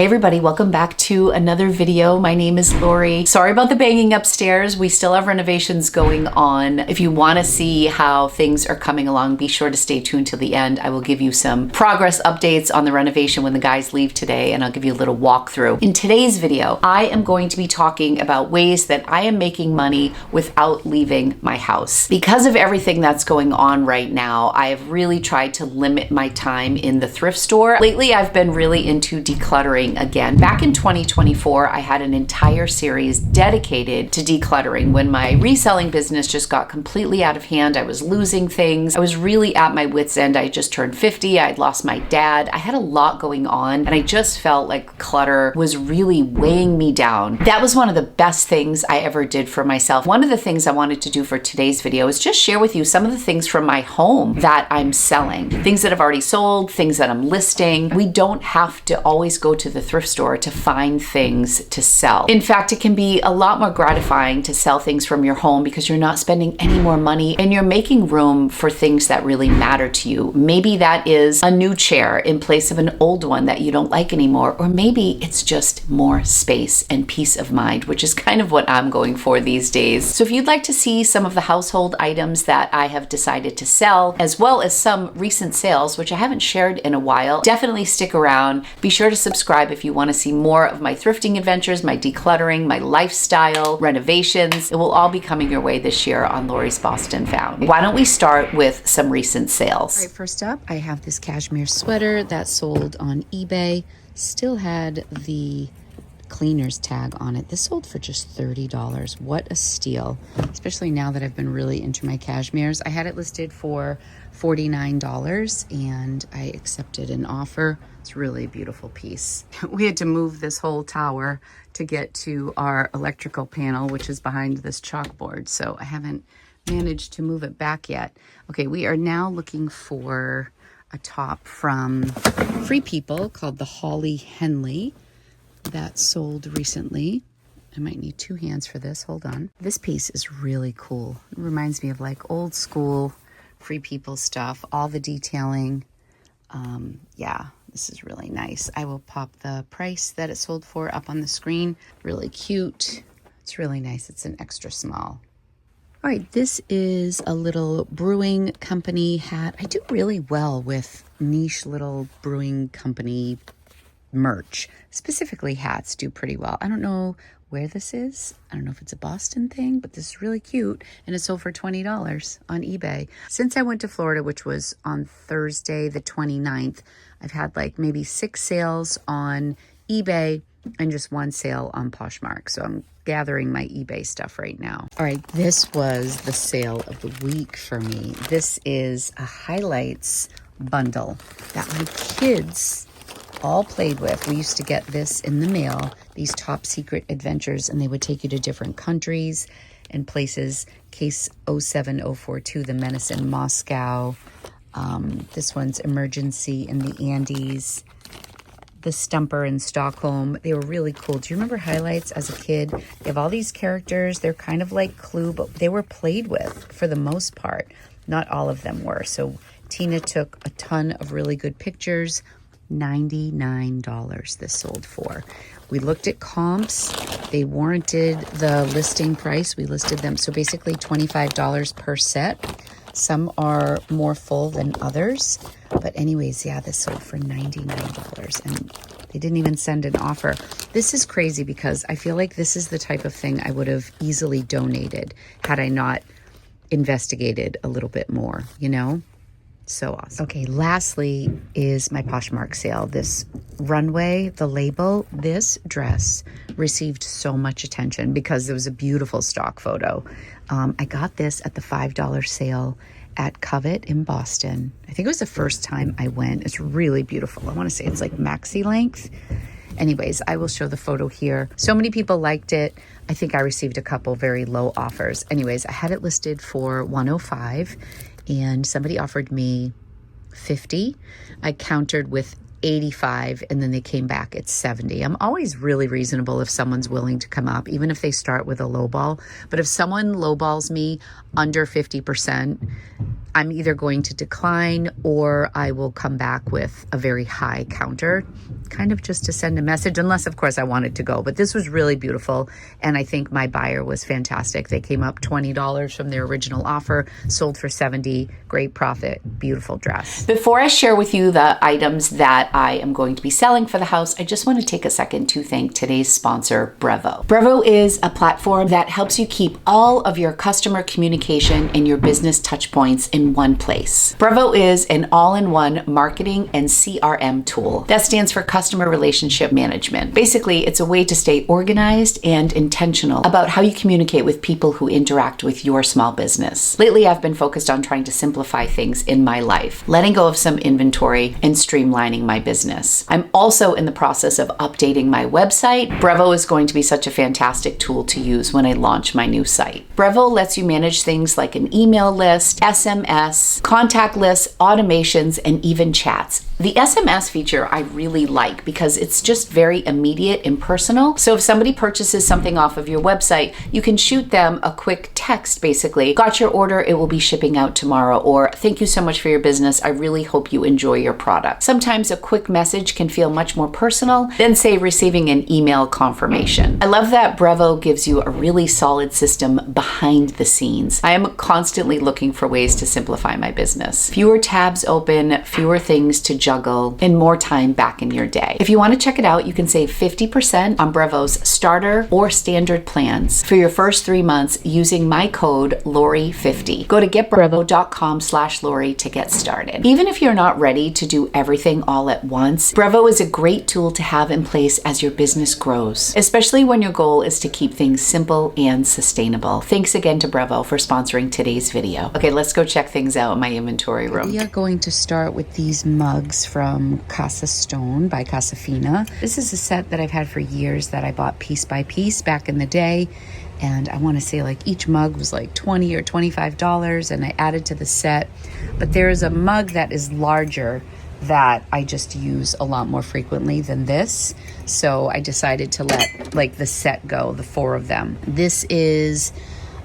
Hey everybody, welcome back to another video. My name is Lori. Sorry about the banging upstairs. We still have renovations going on. If you want to see how things are coming along, be sure to stay tuned till the end. I will give you some progress updates on the renovation when the guys leave today, and I'll give you a little walkthrough. In today's video, I am going to be talking about ways that I am making money without leaving my house. Because of everything that's going on right now, I have really tried to limit my time in the thrift store. Lately, I've been really into decluttering again. Back in 2024, I had an entire series dedicated to decluttering. When my reselling business just got completely out of hand, I was losing things. I was really at my wit's end. I just turned 50. I'd lost my dad. I had a lot going on, and I just felt like clutter was really weighing me down. That was one of the best things I ever did for myself. One of the things I wanted to do for today's video is just share with you some of the things from my home that I'm selling. Things that I've already sold, things that I'm listing. We don't have to always go to the thrift store to find things to sell. In fact, it can be a lot more gratifying to sell things from your home because you're not spending any more money and you're making room for things that really matter to you. Maybe that is a new chair in place of an old one that you don't like anymore, or maybe it's just more space and peace of mind, which is kind of what I'm going for these days. So if you'd like to see some of the household items that I have decided to sell, as well as some recent sales, which I haven't shared in a while, definitely stick around. Be sure to subscribe if you want to see more of my thrifting adventures, my decluttering, my lifestyle, renovations. It will all be coming your way this year on Lori's Boston Found. Why don't we start with some recent sales? All right, first up, I have this cashmere sweater that sold on eBay. Still had the cleaner's tag on it. This sold for just $30. What a steal, especially now that I've been really into my cashmeres. I had it listed for $49 and I accepted an offer. It's really a beautiful piece. We had to move this whole tower to get to our electrical panel, which is behind this chalkboard. So I haven't managed to move it back yet. Okay, we are now looking for a top from Free People called the Holly Henley that sold recently. I might need two hands for this. Hold on. This piece is really cool. It reminds me of like old school Free People stuff, all the detailing. Yeah, this is really nice. I will pop the price that it sold for up on the screen. Really cute. It's really nice. It's an extra small. All right, this is a little brewing company hat. I do really well with niche little brewing company merch. Specifically hats do pretty well. I don't know where this is. I don't know if it's a Boston thing, but this is really cute, and it sold for $20 on eBay. Since I went to Florida, which was on Thursday the 29th, I've had like maybe 6 sales on eBay and just 1 sale on Poshmark. So I'm gathering my eBay stuff right now. All right, this was the sale of the week for me. This is a highlights bundle that my kids all played with. We used to get this in the mail, these top secret adventures, and they would take you to different countries and places. Case 07042, The Menace in Moscow. This one's Emergency in the Andes. The Stumper in Stockholm. They were really cool. Do you remember highlights as a kid? They have all these characters. They're kind of like Clue, but they were played with for the most part. Not all of them were. So Tina took a ton of really good pictures. $99 this sold for. We looked at comps. They warranted the listing price. We listed them. So basically $25 per set. Some are more full than others. But anyways, yeah, this sold for $99 and they didn't even send an offer. This is crazy because I feel like this is the type of thing I would have easily donated had I not investigated a little bit more, you know? So awesome. Okay, lastly is my Poshmark sale. This runway, the label, this dress received so much attention because it was a beautiful stock photo. I got this at the $5 sale at Covet in Boston. I think it was the first time I went. It's really beautiful. I want to say it's like maxi length. Anyways, I will show the photo here. So many people liked it. I think I received a couple very low offers. Anyways, I had it listed for $105 and somebody offered me $50. I countered with 85, and then they came back at 70. I'm always really reasonable if someone's willing to come up, even if they start with a low ball. But if someone lowballs me under 50%, I'm either going to decline or I will come back with a very high counter, kind of just to send a message, unless of course I wanted to go. But this was really beautiful, and I think my buyer was fantastic. They came up $20 from their original offer, sold for 70, great profit, beautiful dress. Before I share with you the items that I am going to be selling for the house, I just want to take a second to thank today's sponsor, Brevo. Brevo is a platform that helps you keep all of your customer communication and your business touch points in one place. Brevo is an all-in-one marketing and CRM tool that stands for Customer Relationship Management. Basically, it's a way to stay organized and intentional about how you communicate with people who interact with your small business. Lately, I've been focused on trying to simplify things in my life, letting go of some inventory and streamlining my business. I'm also in the process of updating my website. Brevo is going to be such a fantastic tool to use when I launch my new site. Brevo lets you manage things like an email list, SMS, contact lists, automations, and even chats. The SMS feature I really like because it's just very immediate and personal. So if somebody purchases something off of your website, you can shoot them a quick text, basically, got your order, it will be shipping out tomorrow, or thank you so much for your business, I really hope you enjoy your product. Sometimes a quick message can feel much more personal than, say, receiving an email confirmation. I love that Brevo gives you a really solid system behind the scenes. I am constantly looking for ways to simplify my business. Fewer tabs open, fewer things to juggle, and more time back in your day. If you want to check it out, you can save 50% on Brevo's starter or standard plans for your first 3 months using my code LORI50. Go to getbrevo.com/Lori to get started. Even if you're not ready to do everything all at once, Brevo is a great tool to have in place as your business grows, especially when your goal is to keep things simple and sustainable. Thanks again to Brevo for sponsoring today's video. Okay, let's go check things out in my inventory room. We are going to start with these mugs from Casa Stone by Casafina. This is a set that I've had for years that I bought piece by piece back in the day. And I want to say like each mug was like $20 or $25, and I added to the set. But there is a mug that is larger that I just use a lot more frequently than this. So I decided to let like the set go, the 4 of them. This is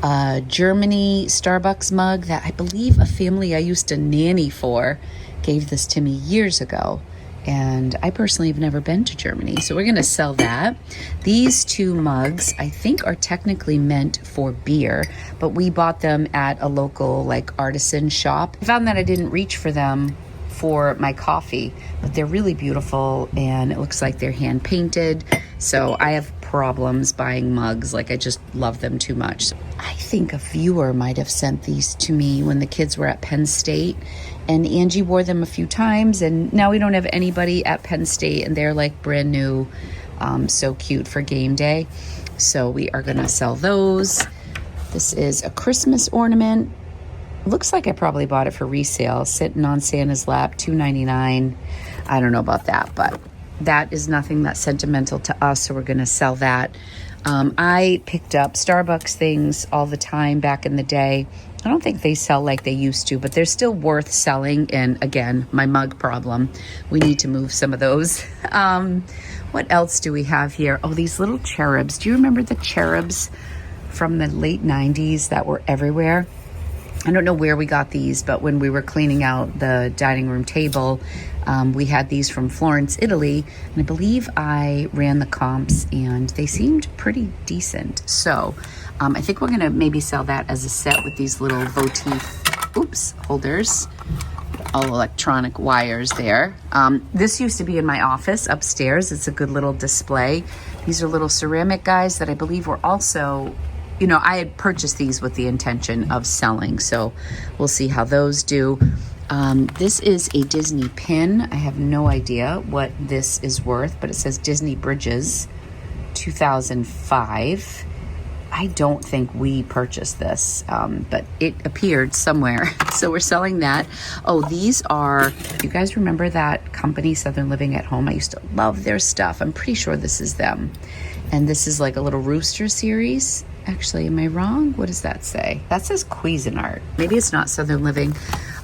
a Germany Starbucks mug that I believe a family I used to nanny for gave this to me years ago. And I personally have never been to Germany, so we're gonna sell that. These 2 mugs, I think, are technically meant for beer, but we bought them at a local like artisan shop. I found that I didn't reach for them for my coffee, but they're really beautiful and it looks like they're hand painted. So I have problems buying mugs, like I just love them too much. I think a viewer might have sent these to me when the kids were at Penn State, and Angie wore them a few times, and now we don't have anybody at Penn State and they're like brand new, so cute for game day. So we are gonna sell those. This is a Christmas ornament. Looks like I probably bought it for resale, sitting on Santa's lap, $2.99. I don't know about that, but that is nothing that's sentimental to us, so we're gonna sell that. I picked up Starbucks things all the time back in the day. I don't think they sell like they used to, but they're still worth selling. And again, my mug problem, we need to move some of those. What else do we have here? Oh, these little cherubs. Do you remember the cherubs from the late 90s that were everywhere? I don't know where we got these, but when we were cleaning out the dining room table, we had these from Florence, Italy, and I believe I ran the comps and they seemed pretty decent. So I think we're gonna maybe sell that as a set with these little votive, holders, all electronic wires there. This used to be in my office upstairs. It's a good little display. These are little ceramic guys that I believe were also, you know, I had purchased these with the intention of selling, so we'll see how those do. This is a Disney pin. I have no idea what this is worth, but it says Disney Bridges 2005. I don't think we purchased this, but it appeared somewhere. So we're selling that. Oh, these are, you guys remember that company, Southern Living at Home? I used to love their stuff. I'm pretty sure this is them. And this is like a little rooster series. Actually, am I wrong? What does that say? That says Cuisinart. Maybe it's not Southern Living.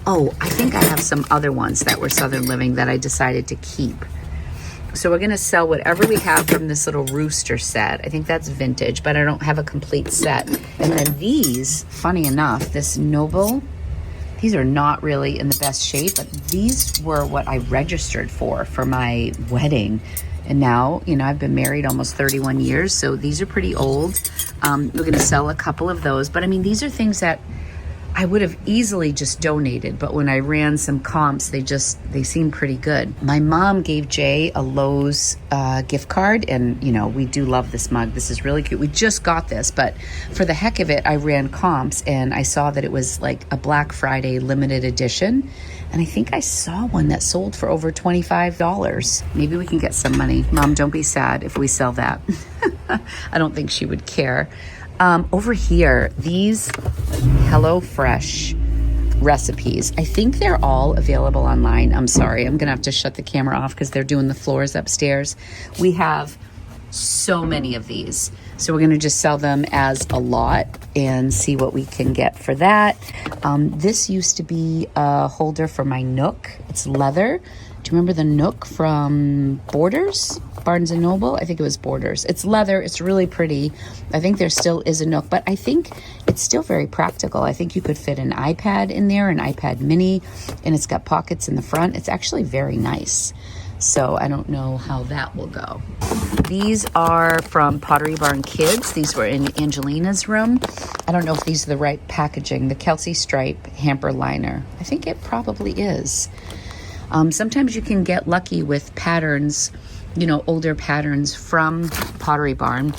Oh, I think I have some other ones that were Southern Living that I decided to keep. So we're gonna sell whatever we have from this little rooster set. I think that's vintage, but I don't have a complete set. And then these, funny enough, this Noble, these are not really in the best shape, but these were what I registered for my wedding. And now, you know, I've been married almost 31 years, so these are pretty old. We're gonna sell a couple of those, but I mean, these are things that I would have easily just donated, but when I ran some comps, they seem pretty good. My mom gave Jay a Lowe's gift card, and you know, we do love this mug. This is really cute. We just got this, but for the heck of it, I ran comps and I saw that it was like a Black Friday limited edition. And I think I saw one that sold for over $25. Maybe we can get some money. Mom, don't be sad if we sell that. I don't think she would care. Over here, these HelloFresh recipes, I think they're all available online. I'm sorry, I'm gonna have to shut the camera off because they're doing the floors upstairs. We have so many of these, so we're gonna just sell them as a lot and see what we can get for that. This used to be a holder for my Nook. It's leather. Do you remember the Nook from Borders? Barnes & Noble? I think it was Borders. It's leather. It's really pretty. I think there still is a Nook, but I think it's still very practical. I think you could fit an iPad in there, an iPad mini, and it's got pockets in the front. It's actually very nice. So I don't know how that will go. These are from Pottery Barn Kids. These were in Angelina's room. I don't know if these are the right packaging. The Kelsey Stripe hamper liner. I think it probably is. Sometimes you can get lucky with patterns, you know, older patterns from Pottery Barn.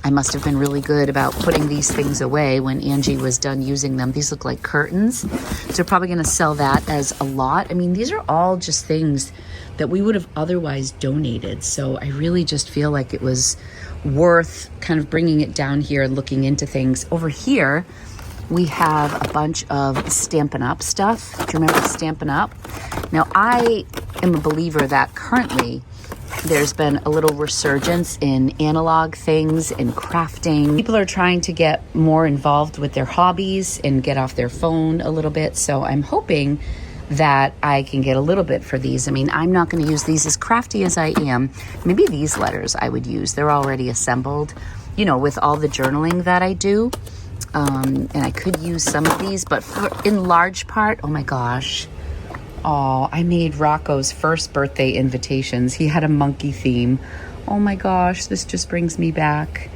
I must have been really good about putting these things away when Angie was done using them. These look like curtains. So we're probably gonna sell that as a lot. I mean, these are all just things that we would have otherwise donated. So I really just feel like it was worth kind of bringing it down here and looking into things. Over here, we have a bunch of Stampin' Up stuff. Do you remember Stampin' Up? Now, I am a believer that currently there's been a little resurgence in analog things and crafting. People are trying to get more involved with their hobbies and get off their phone a little bit. So I'm hoping that I can get a little bit for these. I mean, I'm not going to use these as crafty as I am. Maybe these letters I would use. They're already assembled, you know, with all the journaling that I do. And I could use some of these, but in large part, oh my gosh. Oh, I made Rocco's first birthday invitations. He had a monkey theme. Oh my gosh, this just brings me back.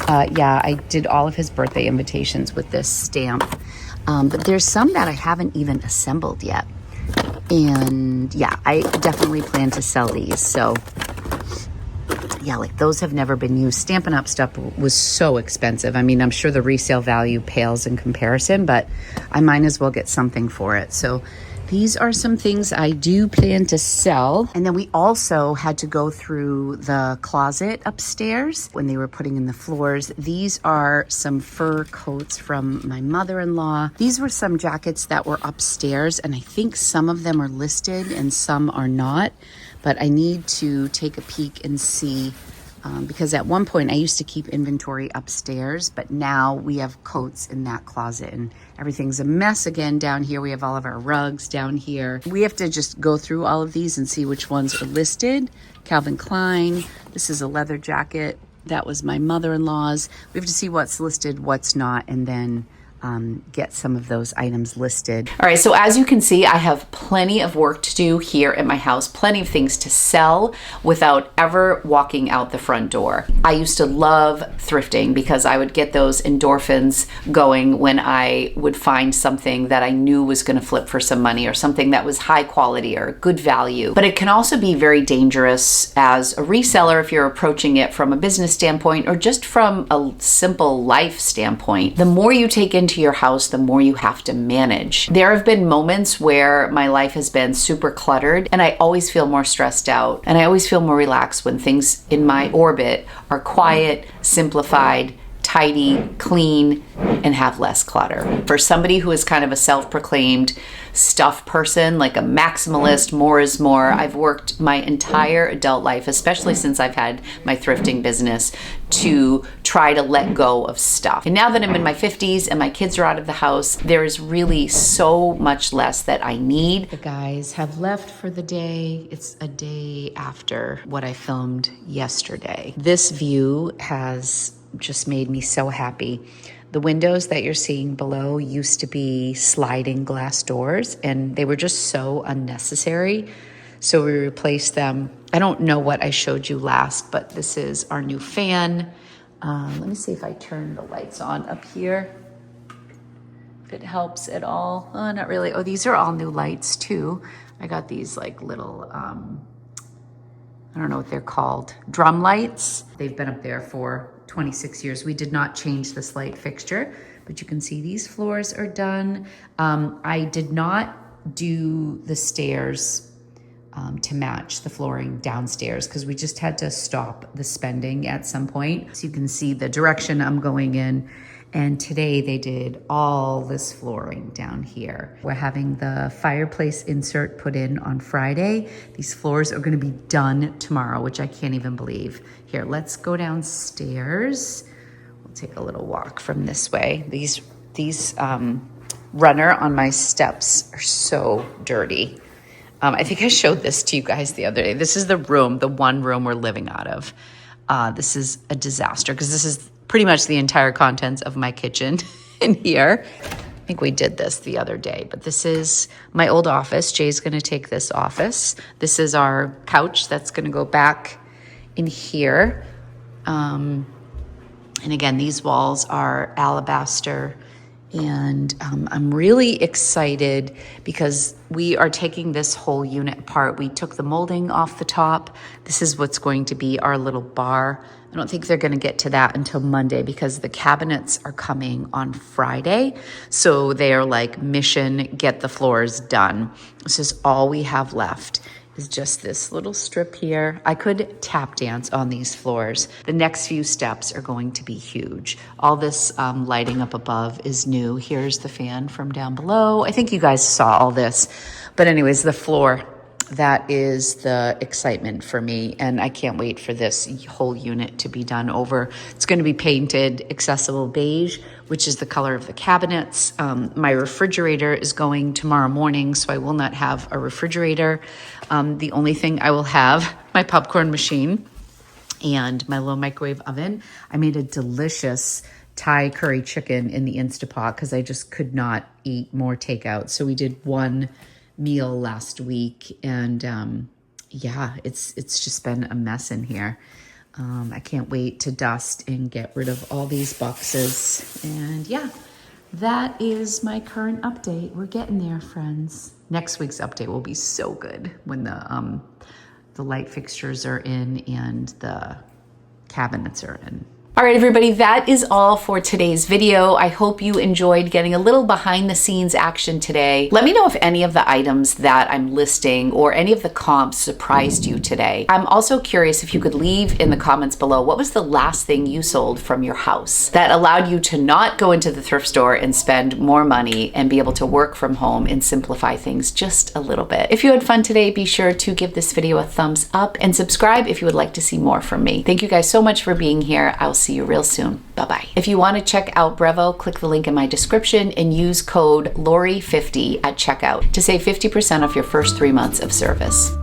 Yeah, I did all of his birthday invitations with this stamp. But there's some that I haven't even assembled yet. And yeah, I definitely plan to sell these. So yeah, like those have never been used. Stampin' Up stuff was so expensive. I mean, I'm sure the resale value pales in comparison, but I might as well get something for it. So these are some things I do plan to sell. And then we also had to go through the closet upstairs when they were putting in the floors. These are some fur coats from my mother-in-law. These were some jackets that were upstairs, and I think some of them are listed and some are not. But I need to take a peek and see, because at one point I used to keep inventory upstairs, but now we have coats in that closet and everything's a mess again down here. We have all of our rugs down here. We have to just go through all of these and see which ones are listed. Calvin Klein, this is a leather jacket. That was my mother-in-law's. We have to see what's listed, what's not, and then get some of those items listed. All right, so as you can see, I have plenty of work to do here at my house, plenty of things to sell without ever walking out the front door. I used to love thrifting because I would get those endorphins going when I would find something that I knew was gonna flip for some money or something that was high quality or good value. But it can also be very dangerous as a reseller if you're approaching it from a business standpoint or just from a simple life standpoint. The more you take into your house, the more you have to manage. There have been moments where my life has been super cluttered and I always feel more stressed out and I always feel more relaxed when things in my orbit are quiet, simplified, tidy, clean, and have less clutter. For somebody who is kind of a self-proclaimed stuff person, like a maximalist, more is more, I've worked my entire adult life, especially since I've had my thrifting business, to try to let go of stuff. And now that I'm in my 50s and my kids are out of the house, there is really so much less that I need. The guys have left for the day. It's a day after what I filmed yesterday. This view has just made me so happy. The windows that you're seeing below used to be sliding glass doors, and they were just so unnecessary. So we replaced them. I don't know what I showed you last, but this is our new fan. Let me see if I turn the lights on up here, if it helps at all. Oh, not really. Oh, these are all new lights too. I got these like little, I don't know what they're called, drum lights. They've been up there for 26 years. We did not change this light fixture, but you can see these floors are done. I did not do the stairs to match the flooring downstairs because we just had to stop the spending at some point. So you can see the direction I'm going in. And today they did all this flooring down here. We're having the fireplace insert put in on Friday. These floors are gonna be done tomorrow, which I can't even believe. Here, let's go downstairs. We'll take a little walk from this way. These runner on my steps are so dirty. I think I showed this to you guys the other day. This is the room, the one room we're living out of. This is a disaster because this is pretty much the entire contents of my kitchen in here. I think we did this the other day, but this is my old office. Jay's gonna take this office. This is our couch that's gonna go back in here. And again, these walls are alabaster. And I'm really excited because we are taking this whole unit apart. We took the molding off the top. This is what's going to be our little bar. I don't think they're going to get to that until Monday because the cabinets are coming on Friday. So they are like mission, get the floors done. This is all we have left. Is just this little strip here. I could tap dance on these floors. The next few steps are going to be huge. All this lighting up above is new. Here's the fan from down below. I think you guys saw all this. But anyways, the floor, that is the excitement for me. And I can't wait for this whole unit to be done over. It's going to be painted accessible beige, which is the color of the cabinets. My refrigerator is going tomorrow morning, so I will not have a refrigerator. The only thing I will have, my popcorn machine and my low microwave oven. I made a delicious Thai curry chicken in the Instapot because I just could not eat more takeout. So we did one meal last week, and yeah, it's just been a mess in here. I can't wait to dust and get rid of all these boxes. And yeah, that is my current update. We're getting there, friends. Next week's update will be so good when the light fixtures are in and the cabinets are in. All right, everybody, that is all for today's video. I hope you enjoyed getting a little behind the scenes action today. Let me know if any of the items that I'm listing or any of the comps surprised you today. I'm also curious if you could leave in the comments below, what was the last thing you sold from your house that allowed you to not go into the thrift store and spend more money and be able to work from home and simplify things just a little bit. If you had fun today, be sure to give this video a thumbs up and subscribe if you would like to see more from me. Thank you guys so much for being here. I'll see you real soon. Bye-bye. If you want to check out Brevo, click the link in my description and use code LORI50 at checkout to save 50% off your first 3 months of service.